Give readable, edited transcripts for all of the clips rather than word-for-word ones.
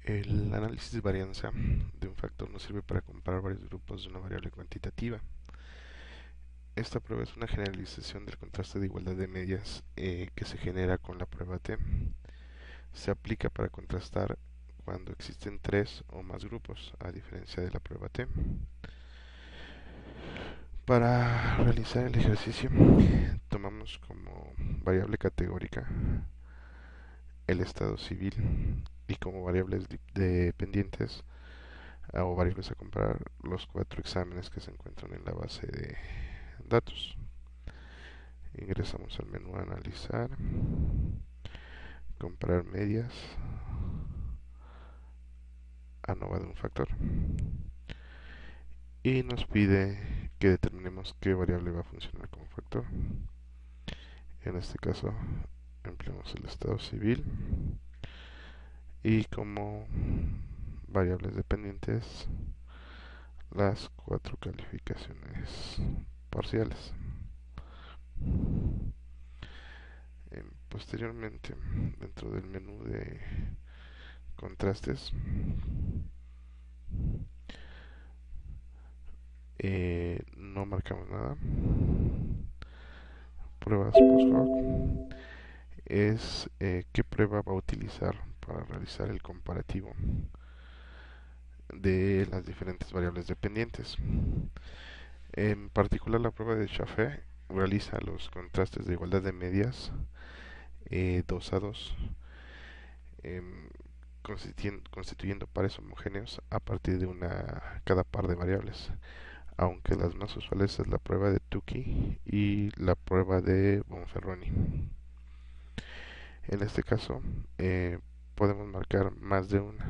El análisis de varianza de un factor nos sirve para comparar varios grupos de una variable cuantitativa. Esta prueba es una generalización del contraste de igualdad de medias que se genera con la prueba T. Se aplica para contrastar cuando existen tres o más grupos, a diferencia de la prueba T. Para realizar el ejercicio, tomamos como variable categórica el estado civil y como variables dependientes o variables a comparar los cuatro exámenes que se encuentran en la base de datos. Ingresamos al menú analizar, comparar medias, ANOVA de un factor y nos pide que determinemos qué variable va a funcionar como factor. En este caso empleamos el estado civil y como variables dependientes las cuatro calificaciones parciales. Posteriormente, dentro del menú de contrastes, no marcamos nada. Pruebas post hoc es qué prueba va a utilizar para realizar el comparativo de las diferentes variables dependientes. En particular, la prueba de Chaffee realiza los contrastes de igualdad de medias 2 a 2, constituyendo pares homogéneos a partir de cada par de variables, aunque las más usuales es la prueba de Tukey y la prueba de Bonferroni. En este caso, podemos marcar más de una.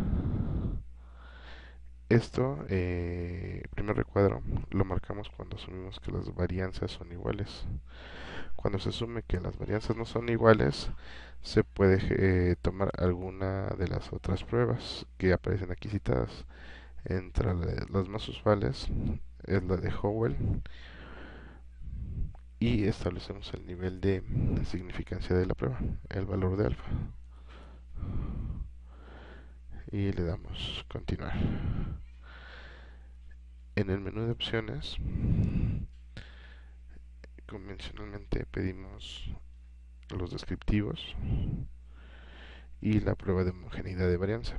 Esto, primer recuadro, lo marcamos cuando asumimos que las varianzas son iguales. Cuando se asume que las varianzas no son iguales, se puede tomar alguna de las otras pruebas que aparecen aquí citadas. Entre las más usuales es la de Howell y establecemos el nivel de significancia de la prueba, el valor de alfa. Y le damos continuar. En el menú de opciones, convencionalmente pedimos los descriptivos y la prueba de homogeneidad de varianza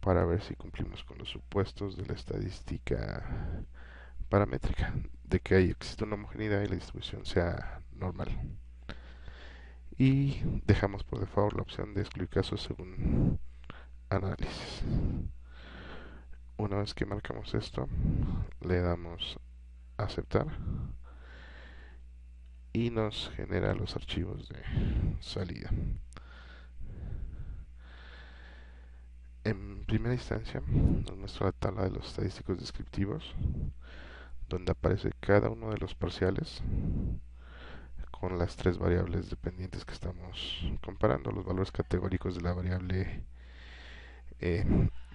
para ver si cumplimos con los supuestos de la estadística paramétrica, de que existe una homogeneidad y la distribución sea normal. Y dejamos por default la opción de excluir casos según análisis. Una vez que marcamos esto, le damos a aceptar y nos genera los archivos de salida. En primera instancia nos muestra la tabla de los estadísticos descriptivos, donde aparece cada uno de los parciales con las tres variables dependientes que estamos comparando, los valores categóricos de la variable eh,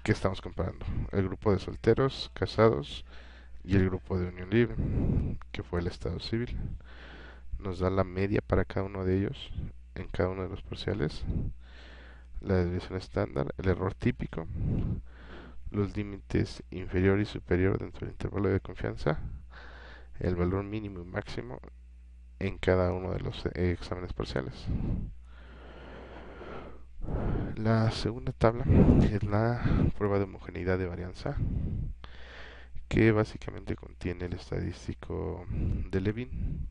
que estamos comparando, el grupo de solteros, casados y el grupo de unión libre, que fue el estado civil. Nos da la media para cada uno de ellos en cada uno de los parciales, la desviación estándar, el error típico, los límites inferior y superior dentro del intervalo de confianza, el valor mínimo y máximo en cada uno de los exámenes parciales. La segunda tabla es la prueba de homogeneidad de varianza, que básicamente contiene el estadístico de Levin.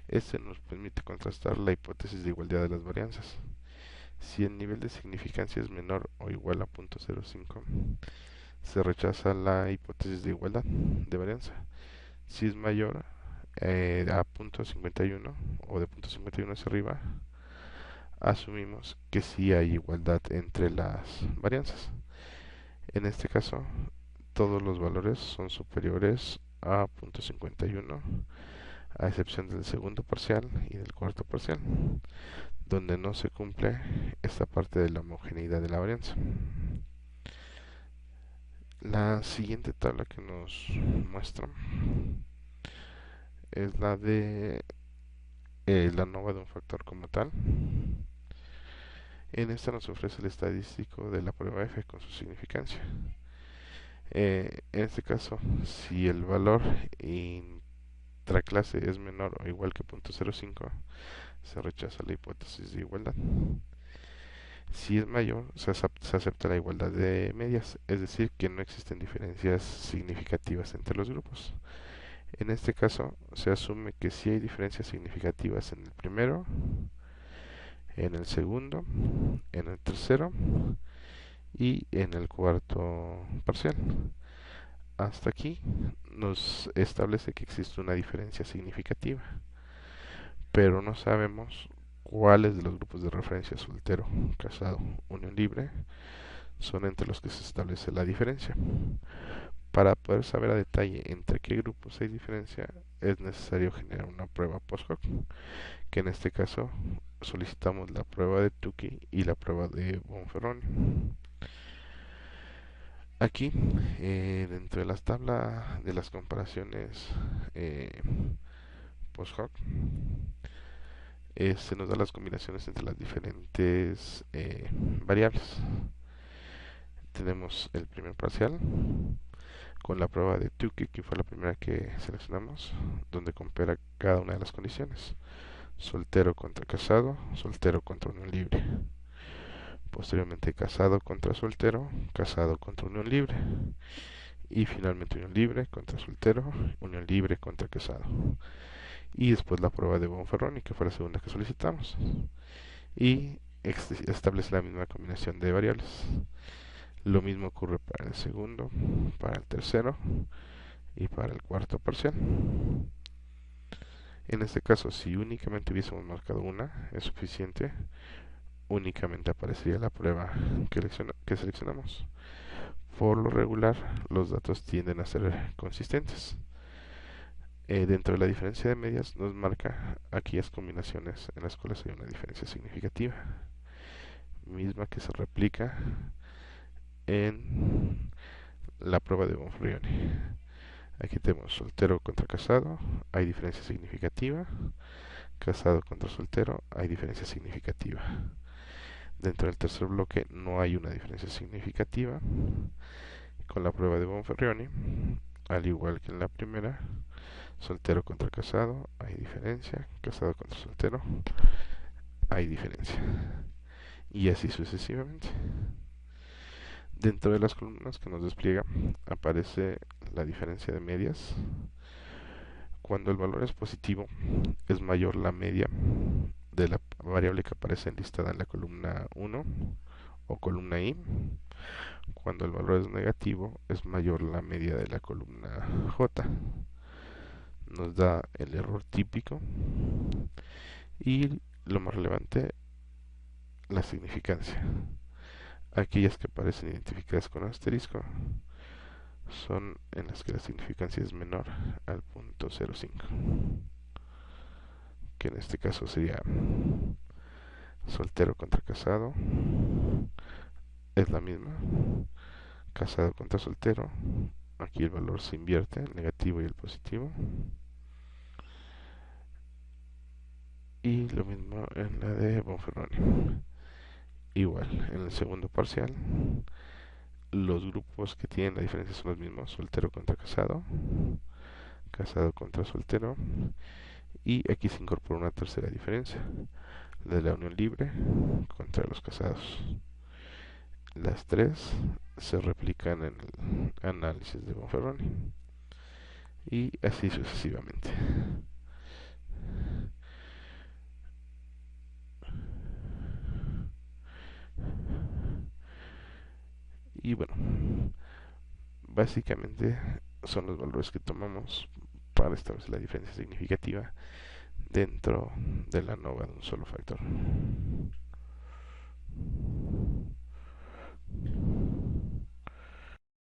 Este nos permite contrastar la hipótesis de igualdad de las varianzas. Si el nivel de significancia es menor o igual a 0.05, se rechaza la hipótesis de igualdad de varianza. Si es mayor a 0.51 o de 0.51 hacia arriba, asumimos que sí hay igualdad entre las varianzas. En este caso, todos los valores son superiores a 0.51, a excepción del segundo parcial y del cuarto parcial, donde no se cumple esta parte de la homogeneidad de la varianza. La siguiente tabla que nos muestra es la de la ANOVA de un factor como tal. En esta nos ofrece el estadístico de la prueba F con su significancia. En este caso, si el valor intraclase es menor o igual que 0.05, se rechaza la hipótesis de igualdad. Si es mayor, se acepta la igualdad de medias, es decir, que no existen diferencias significativas entre los grupos. En este caso, se asume que sí hay diferencias significativas en el primero, en el segundo, en el tercero y en el cuarto parcial. Hasta aquí nos establece que existe una diferencia significativa, pero no sabemos cuáles de los grupos de referencia soltero, casado, unión libre son entre los que se establece la diferencia. Para poder saber a detalle entre qué grupos hay diferencia, es necesario generar una prueba post hoc, que en este caso solicitamos la prueba de Tukey y la prueba de Bonferroni. Aquí, dentro de las tablas de las comparaciones eh, post hoc, se nos da las combinaciones entre las diferentes variables. Tenemos el primer parcial con la prueba de Tukey, que fue la primera que seleccionamos, donde compara cada una de las condiciones: soltero contra casado, soltero contra unión libre. Posteriormente casado contra soltero, casado contra unión libre. Y finalmente unión libre contra soltero, unión libre contra casado. Y después la prueba de Bonferroni, que fue la segunda que solicitamos. Y establece la misma combinación de variables. Lo mismo ocurre para el segundo, para el tercero y para el cuarto parcial. En este caso, si únicamente hubiésemos marcado una, es suficiente. Únicamente aparecería la prueba que seleccionamos. Por lo regular, los datos tienden a ser consistentes. Dentro de la diferencia de medias nos marca aquellas combinaciones en las cuales hay una diferencia significativa, misma que se replica en la prueba de Bonferroni. Aquí tenemos soltero contra casado, hay diferencia significativa. Casado contra soltero, hay diferencia significativa. Dentro del tercer bloque no hay una diferencia significativa. Con la prueba de Bonferroni, al igual que en la primera, soltero contra casado, hay diferencia. Casado contra soltero, hay diferencia. Y así sucesivamente. Dentro de las columnas que nos despliega aparece la diferencia de medias. Cuando el valor es positivo, es mayor la media de la variable que aparece enlistada en la columna 1 o columna I. Cuando el valor es negativo, es mayor la media de la columna J. Nos da el error típico y, lo más relevante, la significancia. Aquellas que aparecen identificadas con asterisco son en las que la significancia es menor al punto 0,5, que en este caso sería soltero contra casado, es la misma. Casado contra soltero, aquí el valor se invierte, el negativo y el positivo. Y lo mismo en la de Bonferroni. Igual, en el segundo parcial, los grupos que tienen la diferencia son los mismos: soltero contra casado, casado contra soltero, y aquí se incorpora una tercera diferencia, la de la unión libre contra los casados. Las tres se replican en el análisis de Bonferroni y así sucesivamente. Y bueno, básicamente son los valores que tomamos para establecer la diferencia significativa dentro de la ANOVA de un solo factor.